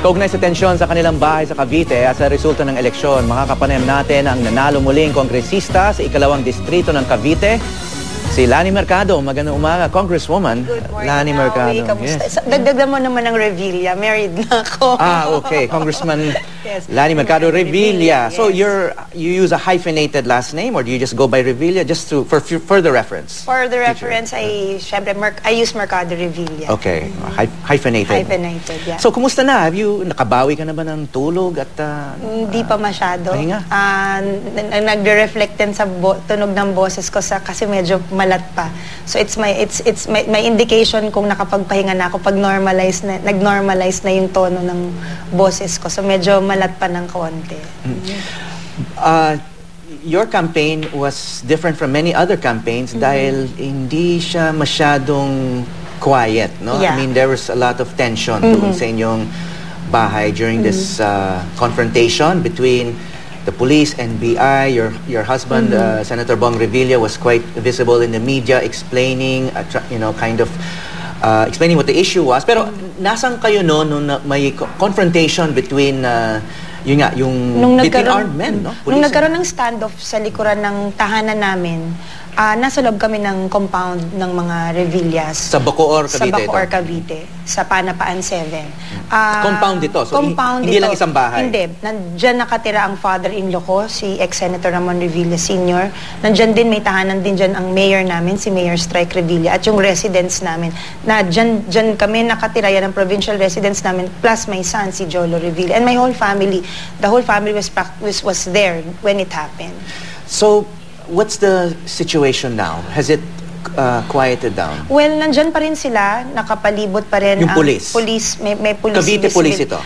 Kaugnay sa tensyon sa kanilang bahay sa Cavite at sa resulta ng eleksyon, makakapanayam natin ang nanalo muling kongresista sa ikalawang distrito ng Cavite, si Lani Mercado. Magandang umaga, Congresswoman. Good morning, Lani Mercado. Yes. Dagdagan mo naman ng Revilla. Married na ako. Okay. Congressman Yes. Lani Mercado Revilla. Yes. So you use a hyphenated last name or do you just go by Revilla just for further reference? For the reference, I use Mercado Revilla. Okay. Hyphenated. Hyphenated, yeah. So kumusta na? Nakabawi ka na ba ng tulog at Hindi pa masyado. pahinga? Nagre-reflect din sa tunog ng boses ko kasi medyo malat pa. So it's my indication kung nakapagpahinga na ako pag nag-normalize na yung tono ng boses ko. So medyo malat pa ng konti. Your campaign was different from many other campaigns dahil hindi siya masyadong quiet, no? Yeah. I mean, there was a lot of tension doon sa inyong bahay during this confrontation between the police and BI. Your husband, Senator Bong Revilla, was quite visible in the media explaining, explaining what the issue was. Pero nasan kayo nung may confrontation between between armed men, no? Nung nagkaroon ng standoff sa likuran ng tahanan namin, nasa loob kami ng compound ng mga Revillas. Sa Bacoor, Cavite. Sa Bacoor, Cavite. Sa Panapaan 7. Compound ito? So, compound hindi ito. lang isang bahay? Hindi. Nandyan nakatira ang father-in-law ko, si ex-Senator Ramon Revilla Sr. Nandyan din, may tahanan din dyan ang mayor namin, si Mayor Strike Revilla, at yung residents namin. Dyan kami nakatira, yan ang provincial residents namin, plus my son, si Jolo Revilla. And my whole family, the whole family was there when it happened. So, what's the situation now? Has it quieted down? Well, nandyan pa rin sila, nakapalibot pa rin yung police? May police. Cavite police ito?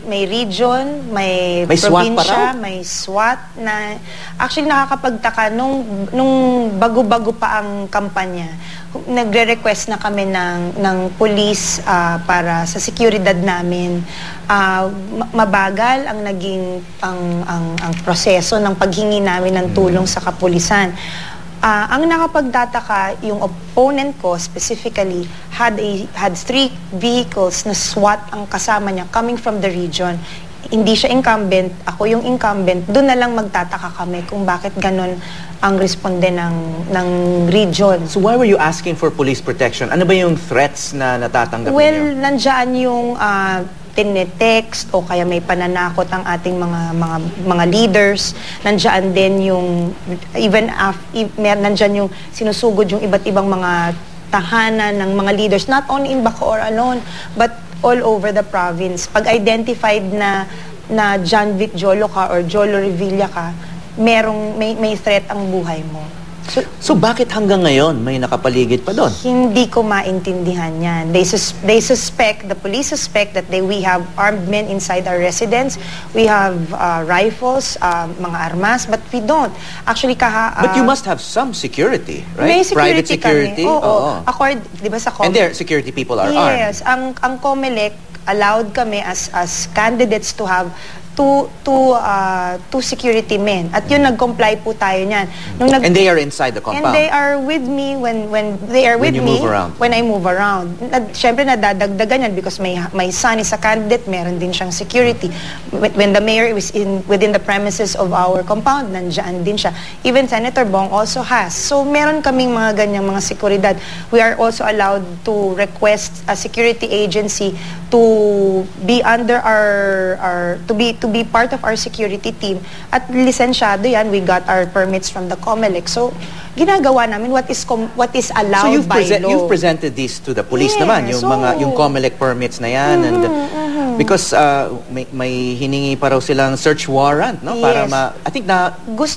May region, may SWAT pa raw? probinsya, may SWAT na actually nakakapagtaka nung bago-bago pa ang kampanya. Nagre-request na kami ng police para sa seguridad namin. Mabagal ang naging ang proseso ng paghingi namin ng tulong sa kapulisan. Ang nakapagtataka, yung opponent ko specifically had 3 vehicles na SWAT ang kasama niya coming from the region. Hindi siya incumbent, ako yung incumbent. Doon na lang magtataka kami kung bakit ganun ang responde ng region. So why were you asking for police protection? Ano ba yung threats na natatanggap Well, niyo? nandyan yung tinetext o kaya may pananakot ang ating mga leaders. Nandiyan din yung nandiyan yung sinusugod yung iba't ibang mga tahanan ng mga leaders, not only in Bacoor alone but all over the province. Pag identified na John Vic Jolo ka or Jolo Revilla ka, may threat ang buhay mo. So bakit hanggang ngayon may nakapaligid pa doon? Hindi ko maintindihan yan. The police suspect that we have armed men inside our residence. We have rifles, mga armas, but we don't. Actually, But you must have some security, right? May security Private security? kami. Oo. Di ba sa And their security people are armed? Yes. Ang COMELEC allowed kami as candidates to have two security men. At yun, nag-comply po tayo niyan. And they are inside the compound? And they are with me when they are with me when I move around. Siyempre, nadadagdagan yan because my son is a candidate, meron din siyang security. When the mayor is within the premises of our compound, nandiyan din siya. Even Senator Bong also has. So, meron kaming mga ganyang mga seguridad. We are also allowed to request a security agency to be under to be part of our security team. At lisensyado yan, we got our permits from the COMELEC. So, ginagawa namin what is allowed by law. You've presented these to the police Yes, naman, yung COMELEC permits na yan. Because may hiningi pa raw silang search warrant, no? Yes. Para I think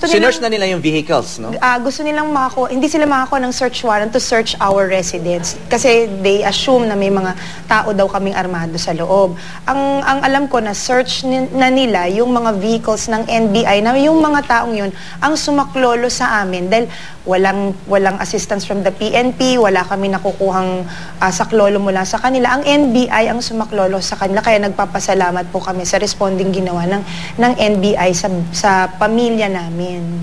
sinearch na nila yung vehicles, no? Gusto nilang hindi sila makakuha ng search warrant to search our residence. Kasi they assume na may mga tao daw kaming armado sa loob. Ang alam ko na search na nila yung mga vehicles ng NBI na yung mga taong yun ang sumaklolo sa amin dahil walang assistance from the PNP, wala kami nakukuhang saklolo mula sa kanila. Ang NBI ang sumaklolo sa kanila, kaya nagpapasalamat po kami sa responding ginawa ng NBI sa pamilya namin.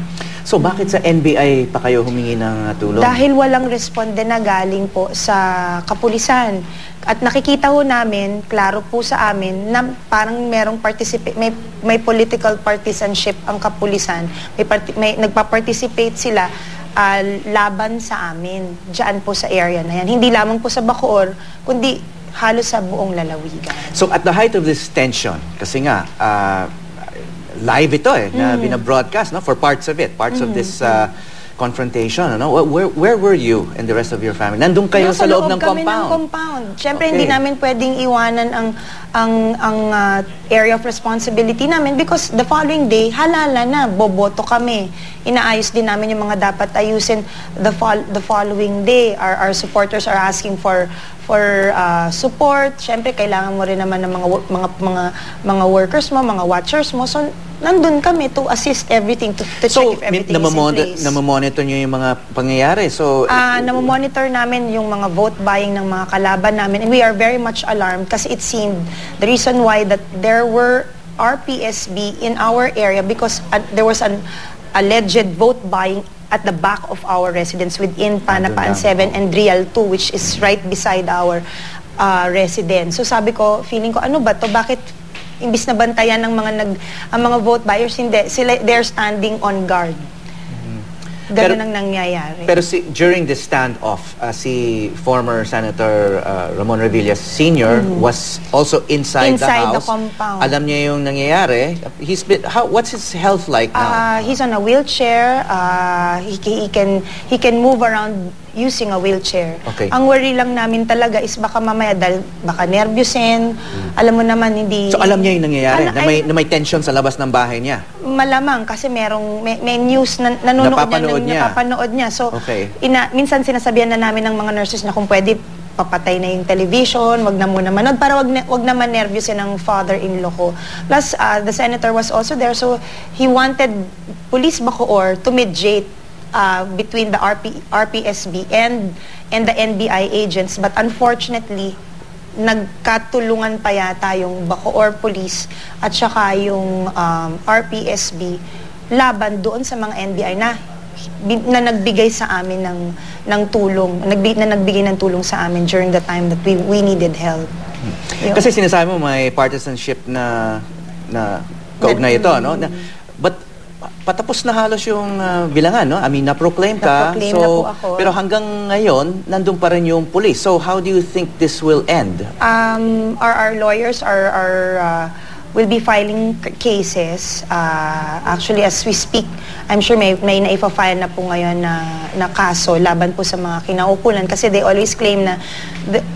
So bakit sa NBI pa kayo humingi ng tulong? Dahil walang responde na galing po sa kapulisan. At nakikita ho namin, klaro po sa amin, na parang merong may political partisanship ang kapulisan. Nagpa-participate sila laban sa amin, diyan po sa area na yan. Hindi lamang po sa Bacoor, kundi halos sa buong lalawigan. So at the height of this tension, kasi nga, live ito na binabroadcast, no, for parts of it, parts of this confrontation, ano? Where were you and the rest of your family? Nandun kayo sa loob ng kami compound? Ng compound. Siyempre, hindi namin pwedeng iwanan ang area of responsibility namin because the following day, halala na, boboto kami. Inaayos din namin yung mga dapat ayusin the following day. Our supporters are asking for support. Siyempre, kailangan mo rin naman ng mga workers mo, mga watchers mo. So, nandun kami to assist everything, to check if everything is in place. Namamonitor nyo yung mga pangyayari. So, namamonitor namin yung mga vote buying ng mga kalaban namin. And we are very much alarmed kasi it seemed the reason why that there were RPSB in our area because there was an alleged vote buying at the back of our residence within Panapaan 7 and Real 2, which is right beside our residence. So sabi ko, feeling ko, ano ba to? Bakit imbis na bantayan ng ang mga vote buyers, hindi. They're standing on guard. Ganun ang nangyayari. Pero during the standoff, si former Senator Ramon Revilla Sr. Was also inside the house. The compound. Alam niya yung nangyayari. What's his health like now? He's on a wheelchair. He can move around using a wheelchair. Okay. Ang worry lang namin talaga is baka mamaya dahil baka nervyusin. Alam mo naman hindi. So alam niya yung nangyayari na may tension sa labas ng bahay niya. Malamang kasi may news na napapanood niya. So minsan sinasabihan na namin ng mga nurses na kung pwede papatay na yung television, wag na muna manood para wag naman nervyusin ang father-in-law ko. Plus the senator was also there, so he wanted Police Bacoor to mediate between the RPSB and the NBI agents, but unfortunately nagkatulungan pa yata yung Bacoor Police at saka yung RPSB laban doon sa mga NBI na nagbigay sa amin ng tulong, nagbigay ng tulong sa amin during the time that we needed help. Kasi sinasabi mo may partisanship na kaugnay ito, no? But patapos na halos yung bilangan, no? I mean, na-proclaim ka. Na-proclaim na po ako. Pero hanggang ngayon, nandun pa rin yung police. So, how do you think this will end? Our lawyers will be filing cases. Actually, as we speak, I'm sure may naifa-file na po ngayon na kaso laban po sa mga kinaukulan kasi they always claim na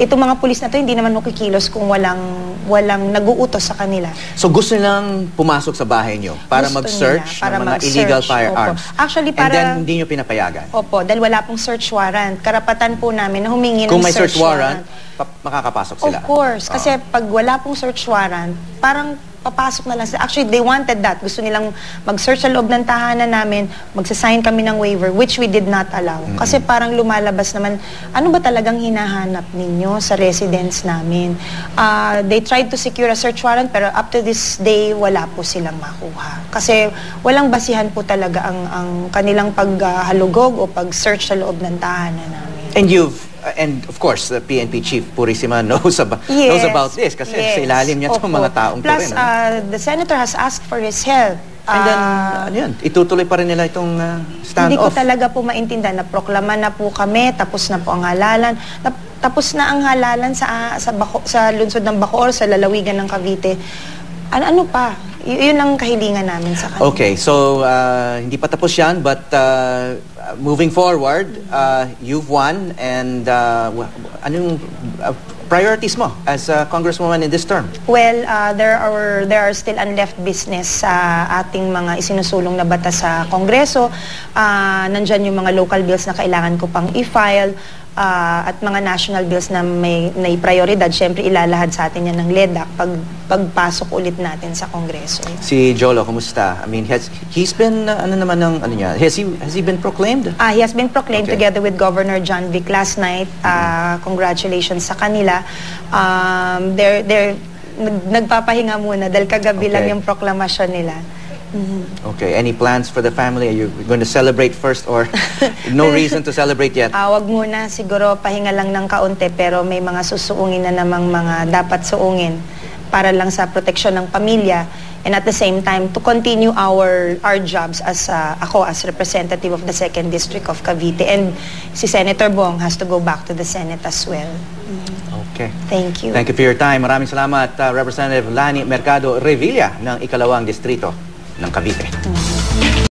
itong mga pulis na to hindi naman makikilos kung walang nag-uutos sa kanila. So gusto nilang pumasok sa bahay nyo para mag-search ng mga illegal firearms. Opo. Actually, and then hindi nyo pinapayagan? Opo, dahil wala pong search warrant. Karapatan po namin na humingi ng kung may search warrant, makakapasok sila? Of course. Kasi pag wala pong search warrant, parang papasok na lang sila. Actually, they wanted that. Gusto nilang mag-search sa loob ng tahanan namin, magsasign kami ng waiver, which we did not allow. Kasi parang lumalabas naman, ano ba talagang hinahanap ninyo sa residence namin? They tried to secure a search warrant, pero up to this day, wala po silang makuha. Kasi walang basihan po talaga ang kanilang paghalugog o pag-search sa loob ng tahanan namin. And of course, the PNP Chief Purisima knows about this kasi sa ilalim niya itong mga taong to rin. Plus, the Senator has asked for his help. And then, ano yun? Itutuloy pa rin nila itong standoff? Hindi ko talaga po maintindihan. Naproklama na po kami, tapos na po ang halalan. Tapos na ang halalan sa lungsod ng Bacoor, sa lalawigan ng Cavite. Ano pa? Yun ang kahilingan namin sa kanila. Okay, so hindi pa tapos yan, but moving forward, you've won, and anong priorities mo as a congresswoman in this term? Well, there are still unleft business sa ating mga isinusulong na batas sa Kongreso. Nandyan yung mga local bills na kailangan ko pang i-file. At mga national bills na may prioridad, syempre ilalahad sa atin yan ng LEDAC pagpasok ulit natin sa Kongreso. Si Jolo, kumusta? I mean, he's been, has he been proclaimed? He has been proclaimed together with Governor John Vic last night. Congratulations sa kanila. Nagpapahinga muna dahil kagabi lang yung proklamasyon nila. Okay, any plans for the family? Are you going to celebrate first or no reason to celebrate yet? Wag muna, siguro pahinga lang ng kaunti pero may mga susuungin na namang mga dapat suungin para lang sa proteksyon ng pamilya, and at the same time to continue our jobs as ako as representative of the 2nd District of Cavite, and si Senator Bong has to go back to the Senate as well. Okay. Thank you. Thank you for your time. Maraming salamat, Representative Lani Mercado Revilla ng 2nd Distrito ng Cavite.